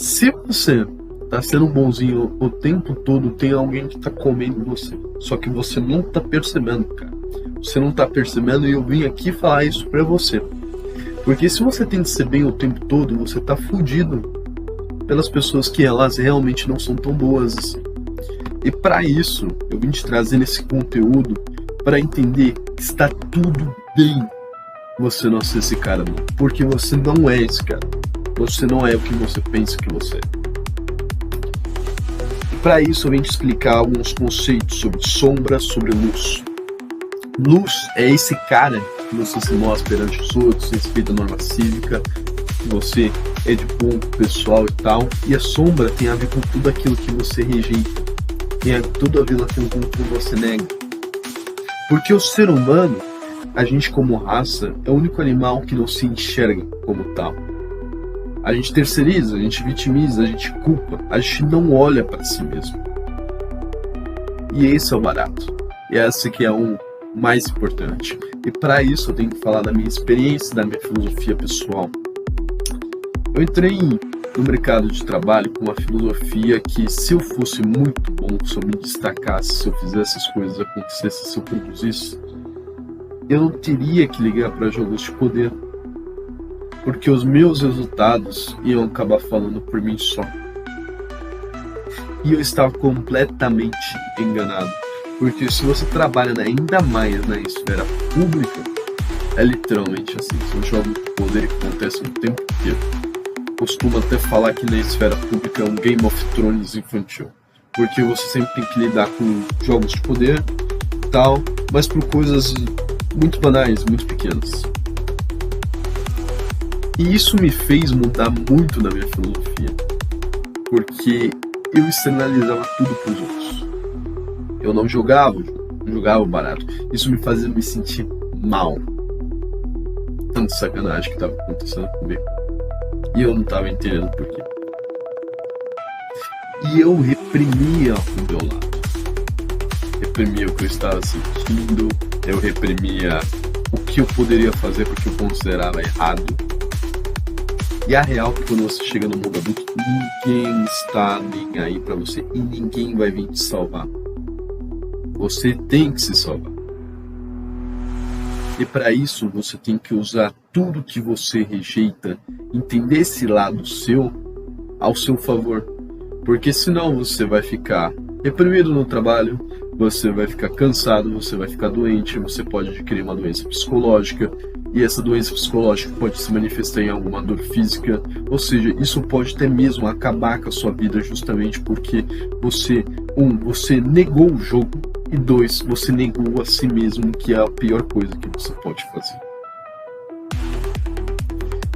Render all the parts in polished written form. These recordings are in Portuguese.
Se você tá sendo bonzinho o tempo todo, tem alguém que tá comendo você. Só que você não tá percebendo, cara. Você não tá percebendo e eu vim aqui falar isso pra você. Porque se você tem que ser bem o tempo todo, você tá fudido pelas pessoas que elas realmente não são tão boas assim. E pra isso, eu vim te trazer esse conteúdo pra entender que está tudo bem você não ser esse cara, não. Porque você não é esse cara. Você não é o que você pensa que você é. E para isso eu venho te explicar alguns conceitos sobre sombra, sobre luz. Luz é esse cara que você se mostra perante os outros, respeita a norma cívica, que você é de bom pessoal e tal. E a sombra tem a ver com tudo aquilo que você rejeita, tem tudo a ver com aquilo que você nega. Porque o ser humano, a gente como raça, é o único animal que não se enxerga como tal. A gente terceiriza, a gente vitimiza, a gente culpa, a gente não olha para si mesmo. E esse é o barato. E esse que é o mais importante. E para isso eu tenho que falar da minha experiência, da minha filosofia pessoal. Eu entrei no mercado de trabalho com uma filosofia que, se eu fosse muito bom, se eu me destacasse, se eu fizesse as coisas acontecessem, se eu produzisse, eu não teria que ligar para jogos de poder, porque os meus resultados iam acabar falando por mim só. E eu estava completamente enganado, porque se você trabalha ainda mais na esfera pública, é literalmente assim, são jogos de poder que acontecem o tempo inteiro. Costumo até falar que na esfera pública é um Game of Thrones infantil, porque você sempre tem que lidar com jogos de poder e tal, mas por coisas muito banais, muito pequenas. E isso me fez mudar muito na minha filosofia, porque eu externalizava tudo para os outros. Eu não jogava barato. Isso me fazia me sentir mal. Tanta sacanagem que estava acontecendo comigo. E eu não estava entendendo por quê. E eu reprimia o meu lado. Reprimia o que eu estava sentindo, eu reprimia o que eu poderia fazer porque eu considerava errado. E a real é que quando você chega no mundo adulto, ninguém está nem aí pra você e ninguém vai vir te salvar. Você tem que se salvar. E para isso você tem que usar tudo que você rejeita, entender esse lado seu ao seu favor. Porque senão você vai ficar reprimido no trabalho, você vai ficar cansado, você vai ficar doente, você pode adquirir uma doença psicológica, e essa doença psicológica pode se manifestar em alguma dor física, ou seja, isso pode até mesmo acabar com a sua vida justamente porque você negou o jogo, e 2, você negou a si mesmo, que é a pior coisa que você pode fazer.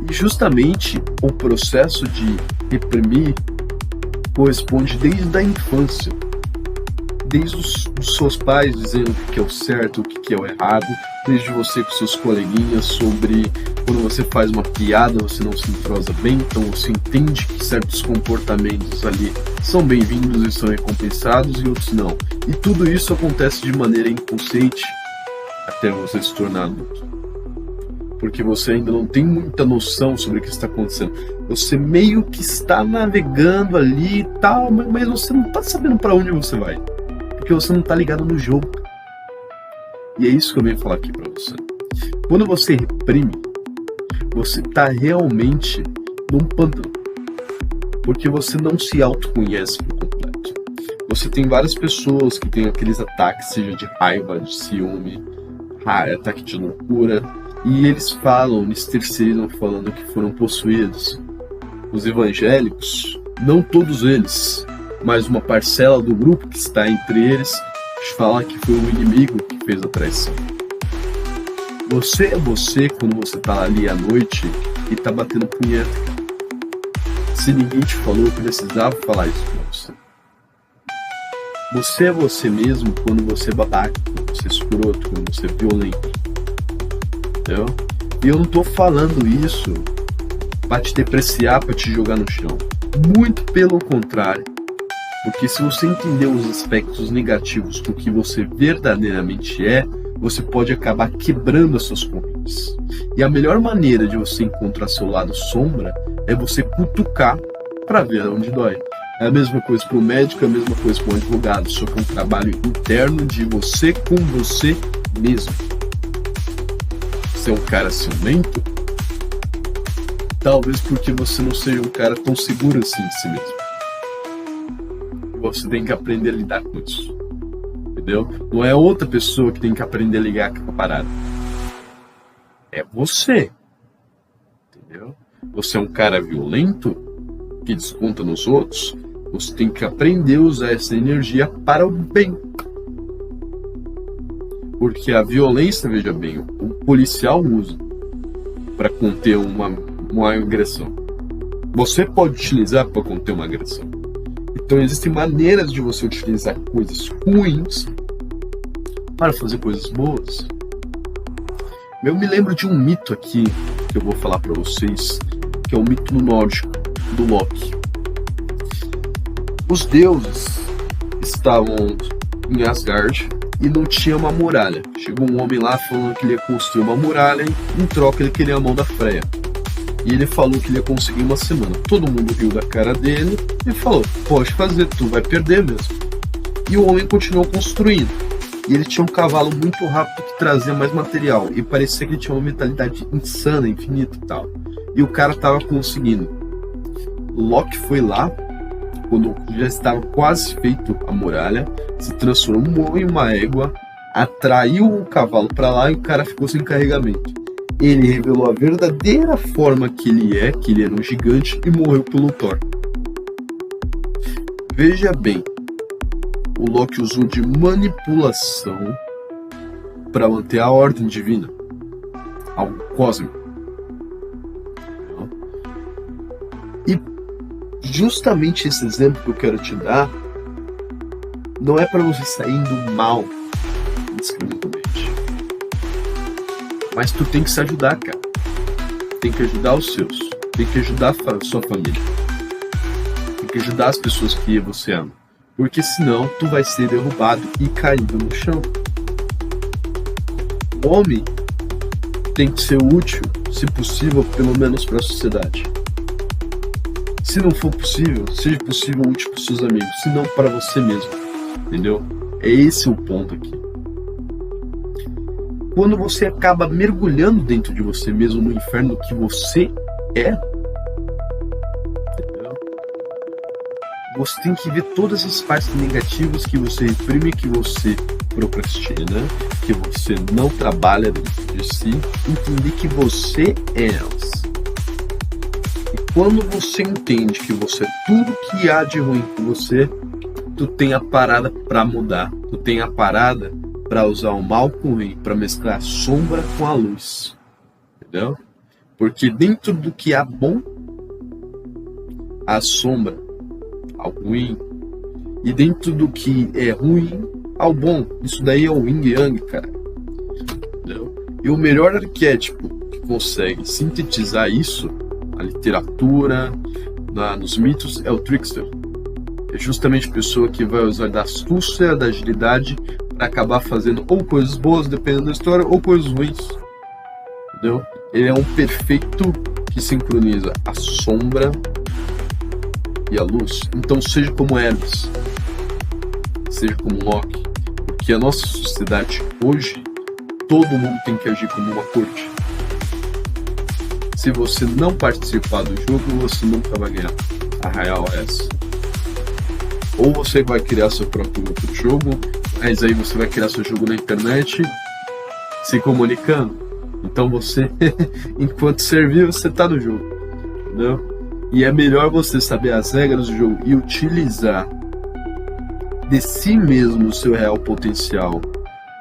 E justamente o processo de reprimir corresponde desde a infância. Desde os seus pais dizendo o que é o certo, o que é o errado, desde você com seus coleguinhas sobre quando você faz uma piada, você não se entrosa bem, então você entende que certos comportamentos ali são bem-vindos e são recompensados e outros não. E tudo isso acontece de maneira inconsciente até você se tornar adulto. Porque você ainda não tem muita noção sobre o que está acontecendo. Você meio que está navegando ali e tal, mas você não está sabendo para onde você vai. Porque você não está ligado no jogo. E é isso que eu venho falar aqui para você. Quando você reprime, você está realmente num pântano. Porque você não se autoconhece por completo. Você tem várias pessoas que têm aqueles ataques, seja de raiva, de ciúme, ataque de loucura. E eles falam, eles terceirizam falando que foram possuídos. Os evangélicos, não todos eles, mas uma parcela do grupo que está entre eles, fala que foi o inimigo que fez a traição. Você é você quando você está ali à noite e está batendo punheta. Se ninguém te falou, eu precisava falar isso para você. Você é você mesmo quando você é babaca, quando você é escroto, quando você é violento. Entendeu? E eu não tô falando isso para te depreciar, para te jogar no chão. Muito pelo contrário. Porque se você entender os aspectos negativos do que você verdadeiramente é, você pode acabar quebrando as suas correntes. E a melhor maneira de você encontrar seu lado sombra é você cutucar para ver onde dói. É a mesma coisa para o médico, é a mesma coisa para o advogado, só que é um trabalho interno de você com você mesmo. Você é um cara ciumento? Talvez porque você não seja um cara tão seguro assim de si mesmo. Você tem que aprender a lidar com isso. Entendeu? Não é outra pessoa que tem que aprender a ligar com a parada. É você. Entendeu? Você é um cara violento que desconta nos outros. Você tem que aprender a usar essa energia para o bem. Porque a violência, veja bem, o policial usa para conter uma agressão. Você pode utilizar para conter uma agressão. Então existem maneiras de você utilizar coisas ruins para fazer coisas boas. Eu me lembro de um mito aqui que eu vou falar para vocês, que é o mito nórdico do Loki. Os deuses estavam em Asgard e não tinha uma muralha. Chegou um homem lá falando que ele ia construir uma muralha e em troca ele queria a mão da Freya. E ele falou que ele ia conseguir uma semana. Todo mundo riu da cara dele e falou, pode fazer, tu vai perder mesmo. E o homem continuou construindo. E ele tinha um cavalo muito rápido que trazia mais material. E parecia que ele tinha uma mentalidade insana, infinita e tal. E o cara tava conseguindo. Loki foi lá, quando já estava quase feito a muralha, se transformou em uma égua, atraiu o cavalo para lá e o cara ficou sem carregamento. Ele revelou a verdadeira forma que ele era um gigante e morreu pelo Thor. Veja bem, o Loki usou de manipulação para manter a ordem divina, algo cósmico. E justamente esse exemplo que eu quero te dar não é para você sair do mal indiscriminadamente. Mas tu tem que se ajudar, cara. Tem que ajudar os seus. Tem que ajudar a sua família. Tem que ajudar as pessoas que você ama. Porque senão tu vai ser derrubado e caído no chão. O homem tem que ser útil, se possível, pelo menos para a sociedade. Se não for possível, seja possível útil para os seus amigos, se não para você mesmo. Entendeu? É esse o ponto aqui. Quando você acaba mergulhando dentro de você mesmo no inferno que você é, entendeu? Você tem que ver todas as partes negativas que você reprime, que você procrastina, que você não trabalha dentro de si, entender que você é elas. E quando você entende que você é tudo que há de ruim com você, tu tem a parada para mudar, tu tem a parada para usar o mal com o ruim, para mesclar a sombra com a luz, entendeu? Porque dentro do que há bom, há sombra, há ruim, e dentro do que é ruim, há o bom. Isso daí é o Yin Yang, cara, entendeu? E o melhor arquétipo que consegue sintetizar isso, a literatura, nos mitos, é o Trickster. É justamente a pessoa que vai usar da astúcia, da agilidade, para acabar fazendo ou coisas boas, dependendo da história, ou coisas ruins. Entendeu? Ele é um perfeito que sincroniza a sombra e a luz. Então seja como Hermes, seja como Loki, porque a nossa sociedade hoje, todo mundo tem que agir como uma corte. Se você não participar do jogo, você nunca vai ganhar. A real é essa. Ou você vai criar seu próprio outro jogo, mas aí você vai criar seu jogo na internet se comunicando. Então você, enquanto servir, você tá no jogo, entendeu? E é melhor você saber as regras do jogo e utilizar de si mesmo o seu real potencial,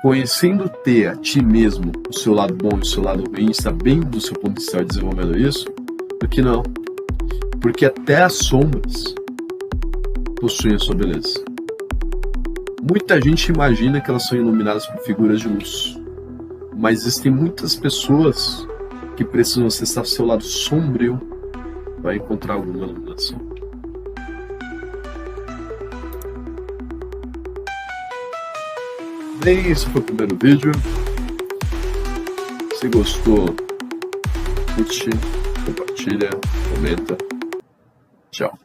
conhecendo ter a ti mesmo o seu lado bom e o seu lado ruim, sabendo do seu potencial e desenvolvendo isso, do que não. Porque até as sombras possuem a sua beleza. Muita gente imagina que elas são iluminadas por figuras de luz, mas existem muitas pessoas que precisam acessar seu lado sombrio para encontrar alguma iluminação. Bem, esse foi o primeiro vídeo. Se gostou, curte, compartilha, comenta. Tchau.